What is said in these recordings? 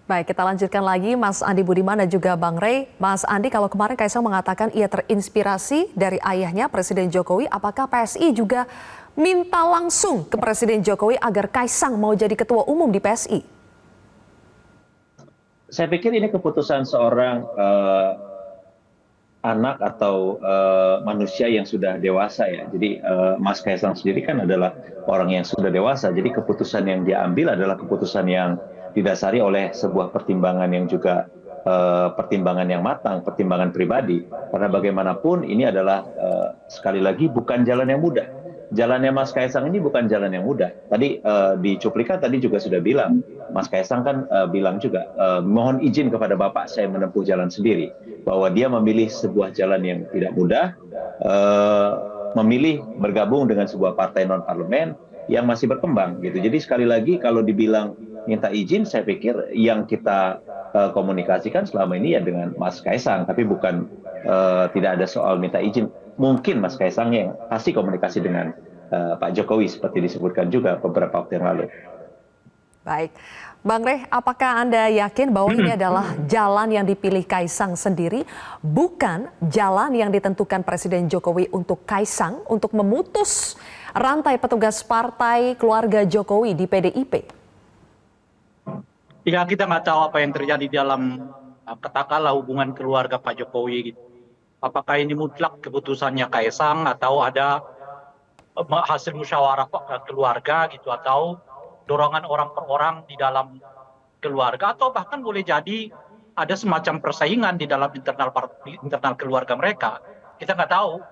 Baik, kita lanjutkan lagi Mas Andi Budiman dan juga Bang Rey. Mas Andi, kalau kemarin Kaisang mengatakan ia terinspirasi dari ayahnya Presiden Jokowi, apakah PSI juga minta langsung ke Presiden Jokowi agar Kaisang mau jadi ketua umum di PSI? Saya pikir ini keputusan seorang anak atau manusia yang sudah dewasa ya. Jadi Mas Kaisang sendiri kan adalah orang yang sudah dewasa. Jadi keputusan yang dia ambil adalah keputusan yang didasari oleh sebuah pertimbangan yang juga pertimbangan yang matang, pertimbangan pribadi. Karena bagaimanapun ini adalah sekali lagi bukan jalan yang mudah. Jalannya Mas Kaisang ini bukan jalan yang mudah. Tadi di cuplikan tadi juga sudah bilang, Mas Kaisang kan bilang juga, mohon izin kepada Bapak saya menempuh jalan sendiri. Bahwa dia memilih sebuah jalan yang tidak mudah, memilih bergabung dengan sebuah partai non-parlemen yang masih berkembang gitu. Jadi sekali lagi kalau dibilang minta izin, saya pikir yang kita komunikasikan selama ini ya dengan Mas Kaisang, tapi bukan tidak ada soal minta izin. Mungkin Mas Kaisang yang pasti komunikasi dengan Pak Jokowi seperti disebutkan juga beberapa waktu yang lalu. Baik, Bang Rey, apakah Anda yakin bahwa ini adalah jalan yang dipilih Kaisang sendiri, bukan jalan yang ditentukan Presiden Jokowi untuk Kaisang untuk memutus rantai petugas partai keluarga Jokowi di PDIP? Ya, kita nggak tahu apa yang terjadi dalam katakanlah hubungan keluarga Pak Jokowi gitu. Apakah ini mutlak keputusannya Kaisang atau ada hasil musyawarah keluarga gitu, atau dorongan orang per orang di dalam keluarga, atau bahkan boleh jadi ada semacam persaingan di dalam internal keluarga mereka. Kita nggak tahu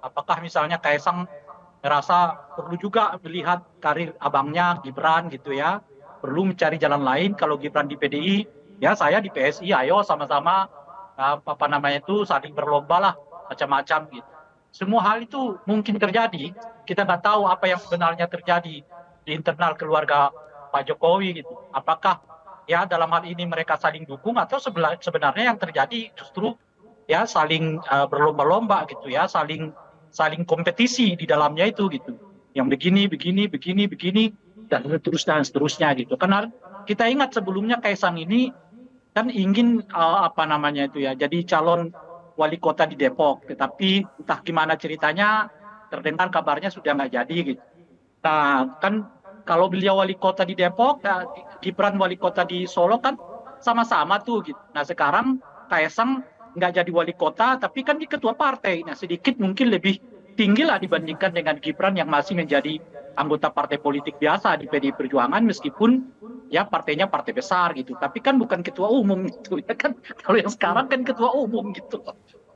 apakah misalnya Kaisang merasa perlu juga melihat karir abangnya Gibran gitu ya, perlu mencari jalan lain. Kalau Gibran di PDI, ya saya di PSI, ayo sama-sama apa namanya itu saling berlomba lah macam-macam gitu. Semua hal itu mungkin terjadi. Kita nggak tahu apa yang sebenarnya terjadi di internal keluarga Pak Jokowi gitu. Apakah ya dalam hal ini mereka saling dukung, atau sebenarnya yang terjadi justru ya saling berlomba-lomba gitu ya, saling kompetisi di dalamnya itu gitu. Yang begini dan seterusnya gitu. Karena kita ingat sebelumnya Kaisang ini kan ingin apa namanya itu ya, jadi calon wali kota di Depok, tetapi entah gimana ceritanya terdengar kabarnya sudah nggak jadi gitu. Nah kan kalau beliau wali kota di Depok, Gibran wali kota di Solo kan sama-sama tuh gitu. Nah sekarang Kaisang nggak jadi wali kota, tapi kan di ketua partai. Nah sedikit mungkin lebih tinggi lah dibandingkan dengan Gibran yang masih menjadi anggota partai politik biasa di PDI Perjuangan, meskipun ya partainya partai besar gitu. Tapi kan bukan ketua umum gitu ya kan. Kalau yang sekarang kan ketua umum gitu.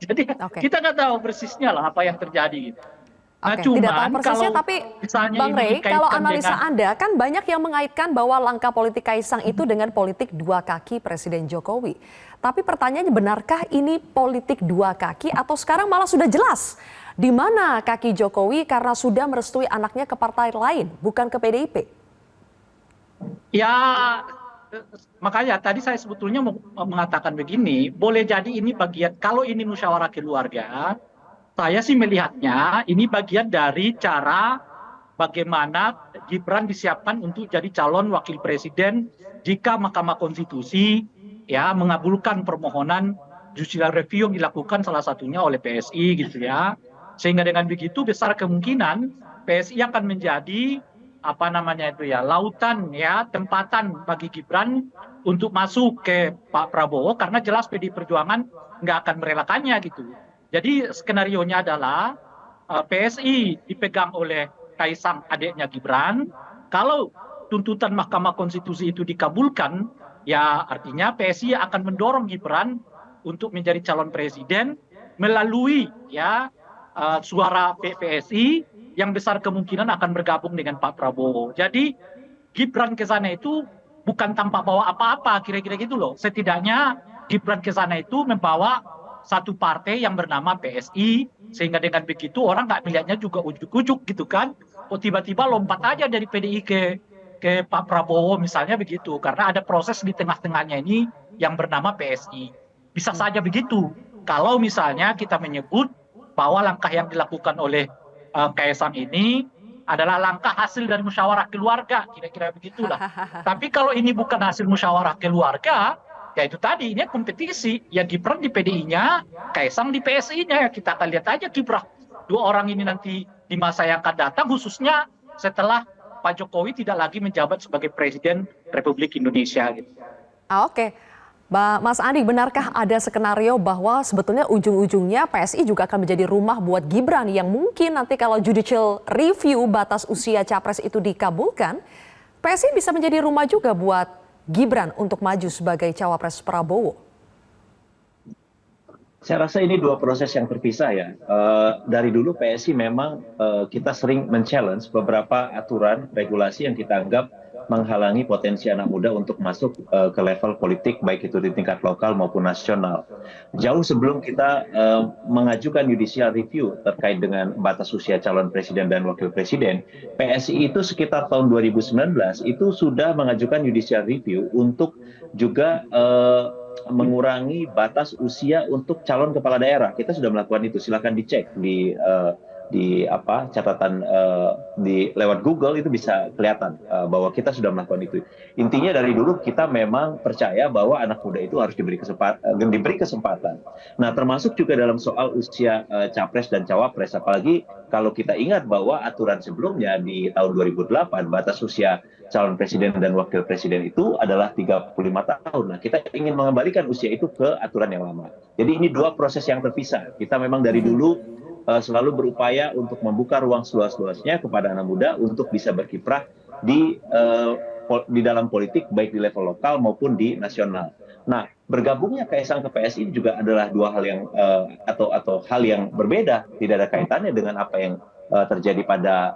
Jadi kita nggak tahu persisnya lah apa yang terjadi gitu. Nah, Oke, tidak tahu persisnya, kalau tapi misalnya Bang Rey, kalau analisa dengan Anda kan banyak yang mengaitkan bahwa langkah politik Kaisang itu dengan politik dua kaki Presiden Jokowi. Tapi pertanyaannya, benarkah ini politik dua kaki atau sekarang malah sudah jelas di mana kaki Jokowi karena sudah merestui anaknya ke partai lain, bukan ke PDIP? Ya, makanya tadi saya sebetulnya mau mengatakan begini, boleh jadi ini bagian, kalau ini musyawarah keluarga, saya sih melihatnya ini bagian dari cara bagaimana Gibran disiapkan untuk jadi calon wakil presiden jika Mahkamah Konstitusi ya mengabulkan permohonan judicial review yang dilakukan salah satunya oleh PSI gitu ya. Sehingga dengan begitu besar kemungkinan PSI akan menjadi apa namanya itu ya, lautan ya, tempatan bagi Gibran untuk masuk ke Pak Prabowo, karena jelas PDI Perjuangan nggak akan merelakannya gitu. Jadi skenarionya adalah PSI dipegang oleh Kaisang adiknya Gibran. Kalau tuntutan Mahkamah Konstitusi itu dikabulkan, ya artinya PSI akan mendorong Gibran untuk menjadi calon presiden melalui ya suara PSI yang besar kemungkinan akan bergabung dengan Pak Prabowo. Jadi Gibran ke sana itu bukan tanpa bawa apa-apa, kira-kira gitu loh. Setidaknya Gibran ke sana itu membawa satu partai yang bernama PSI, sehingga dengan begitu orang nggak melihatnya juga ujuk-ujuk gitu kan. Oh tiba-tiba lompat aja dari PDI ke Pak Prabowo misalnya begitu, karena ada proses di tengah-tengahnya ini yang bernama PSI. Bisa saja begitu. Kalau misalnya kita menyebut bahwa langkah yang dilakukan oleh Kaisang ini adalah langkah hasil dari musyawarah keluarga, kira-kira begitulah. Tapi kalau ini bukan hasil musyawarah keluarga, ya itu tadi, ini kompetisi. Ya Gibran di PDI-nya, Kaisang di PSI-nya. Ya kita akan lihat aja kiprah dua orang ini nanti di masa yang akan datang, khususnya setelah Pak Jokowi tidak lagi menjabat sebagai Presiden Republik Indonesia. Gitu. Oke. Mas Andi, benarkah ada skenario bahwa sebetulnya ujung-ujungnya PSI juga akan menjadi rumah buat Gibran yang mungkin nanti kalau judicial review batas usia capres itu dikabulkan, PSI bisa menjadi rumah juga buat Gibran untuk maju sebagai cawapres Prabowo? Saya rasa ini dua proses yang terpisah ya. Dari dulu PSI memang kita sering men-challenge beberapa aturan regulasi yang kita anggap menghalangi potensi anak muda untuk masuk ke level politik, baik itu di tingkat lokal maupun nasional. Jauh sebelum kita mengajukan judicial review terkait dengan batas usia calon presiden dan wakil presiden, PSI itu sekitar tahun 2019 itu sudah mengajukan judicial review untuk juga mengurangi batas usia untuk calon kepala daerah. Kita sudah melakukan itu. Silakan dicek di catatan di lewat Google, itu bisa kelihatan bahwa kita sudah melakukan itu. Intinya dari dulu kita memang percaya bahwa anak muda itu harus diberi kesempatan. Nah, termasuk juga dalam soal usia capres dan cawapres, apalagi kalau kita ingat bahwa aturan sebelumnya di tahun 2008 batas usia calon presiden dan wakil presiden itu adalah 35 tahun. Nah, kita ingin mengembalikan usia itu ke aturan yang lama. Jadi ini dua proses yang terpisah. Kita memang dari dulu selalu berupaya untuk membuka ruang seluas-luasnya kepada anak muda untuk bisa berkiprah di dalam politik, baik di level lokal maupun di nasional. Nah, bergabungnya Kaisang ke PSI juga adalah dua hal yang atau hal yang berbeda, tidak ada kaitannya dengan apa yang terjadi pada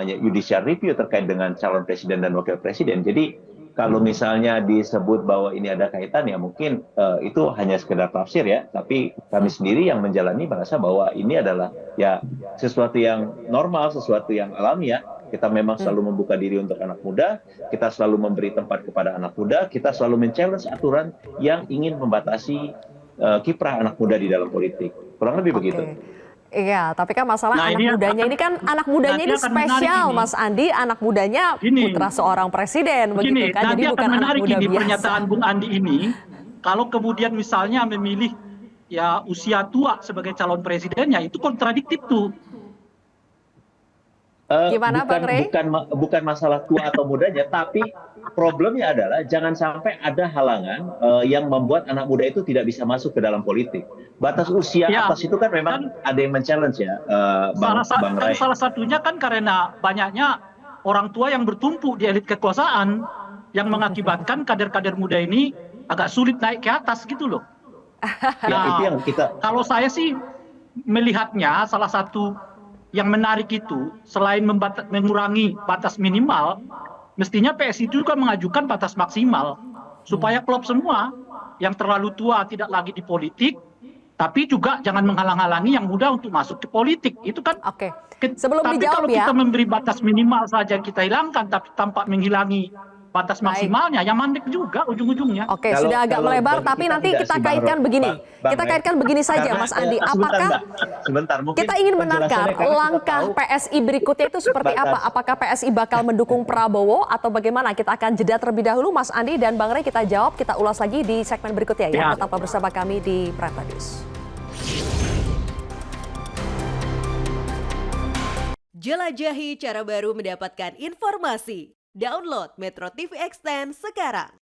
judicial review terkait dengan calon presiden dan wakil presiden. Jadi kalau misalnya disebut bahwa ini ada kaitan, ya mungkin itu hanya sekedar tafsir ya. Tapi kami sendiri yang menjalani merasa bahwa ini adalah ya sesuatu yang normal, sesuatu yang alami ya. Kita memang selalu membuka diri untuk anak muda, kita selalu memberi tempat kepada anak muda, kita selalu men-challenge aturan yang ingin membatasi kiprah anak muda di dalam politik. Kurang lebih begitu. Iya, tapi kan masalah anak mudanya ini kan anak mudanya ini spesial, Mas Andi. Anak mudanya putra seorang presiden, begitu kan? Jadi bukan anak muda biasa. Pernyataan Bung Andi ini, kalau kemudian misalnya memilih ya usia tua sebagai calon presidennya, itu kontradiktif tuh. Gimana Bang Rey? Bukan masalah tua atau mudanya, tapi problemnya adalah jangan sampai ada halangan yang membuat anak muda itu tidak bisa masuk ke dalam politik. Batas usia atas itu kan memang ada yang men-challenge ya, Bang Ray. Salah satunya kan karena banyaknya orang tua yang bertumpu di elit kekuasaan yang mengakibatkan kader-kader muda ini agak sulit naik ke atas gitu loh. Itu yang kita. Kalau saya sih melihatnya salah satu yang menarik itu selain mengurangi batas minimal, mestinya PSI itu juga mengajukan batas maksimal supaya klub semua yang terlalu tua tidak lagi di politik, tapi juga jangan menghalang-halangi yang muda untuk masuk ke politik. Itu kan. Oke. Sebelum tapi dijawab kalau kita memberi batas minimal saja kita hilangkan, tapi tanpa menghilangi batas maksimalnya, yang mandek juga ujung-ujungnya. Oke, sudah agak melebar, tapi nanti kita kaitkan begini. Kita kaitkan begini saja, Mas Andi. Apakah kita ingin menakar langkah PSI berikutnya itu seperti apa? Apakah PSI bakal mendukung Prabowo atau bagaimana? Kita akan jeda terlebih dahulu, Mas Andi dan Bang Rey. Kita jawab, kita ulas lagi di segmen berikutnya ya. Tetaplah bersama kami di Prime News. Jelajahi cara baru mendapatkan informasi. Download Metro TV Extend sekarang.